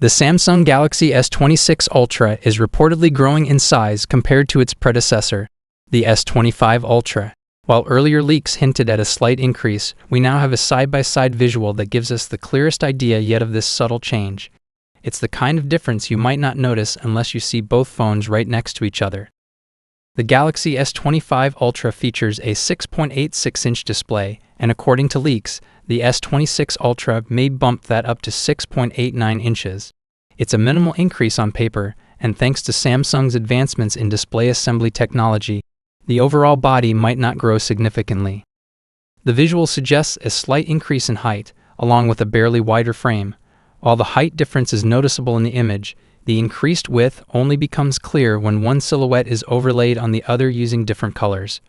The Samsung Galaxy S26 Ultra is reportedly growing in size compared to its predecessor, the S25 Ultra. While earlier leaks hinted at a slight increase, we now have a side-by-side visual that gives us the clearest idea yet of this subtle change. It's the kind of difference you might not notice unless you see both phones right next to each other. The Galaxy S25 Ultra features a 6.86-inch display, and according to leaks, the S26 Ultra may bump that up to 6.89 inches. It's a minimal increase on paper, and thanks to Samsung's advancements in display assembly technology, the overall body might not grow significantly. The visual suggests a slight increase in height, along with a barely wider frame. While the height difference is noticeable in the image, the increased width only becomes clear when one silhouette is overlaid on the other using different colors.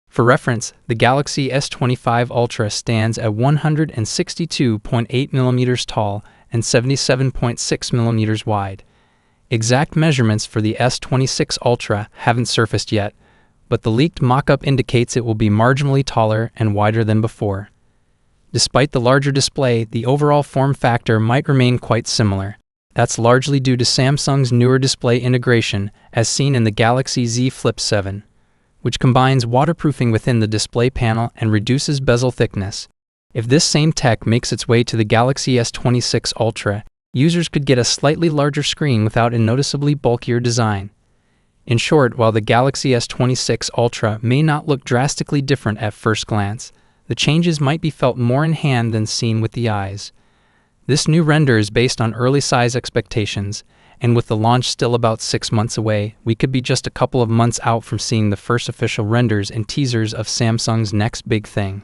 For reference, the Galaxy S25 Ultra stands at 162.8 mm tall and 77.6 mm wide. Exact measurements for the S26 Ultra haven't surfaced yet, but the leaked mock-up indicates it will be marginally taller and wider than before. Despite the larger display, the overall form factor might remain quite similar. That's largely due to Samsung's newer display integration, as seen in the Galaxy Z Flip 7, which combines waterproofing within the display panel and reduces bezel thickness. If this same tech makes its way to the Galaxy S26 Ultra, users could get a slightly larger screen without a noticeably bulkier design. In short, while the Galaxy S26 Ultra may not look drastically different at first glance, the changes might be felt more in hand than seen with the eyes. This new render is based on early size expectations, and with the launch still about 6 months away, we could be just a couple of months out from seeing the first official renders and teasers of Samsung's next big thing.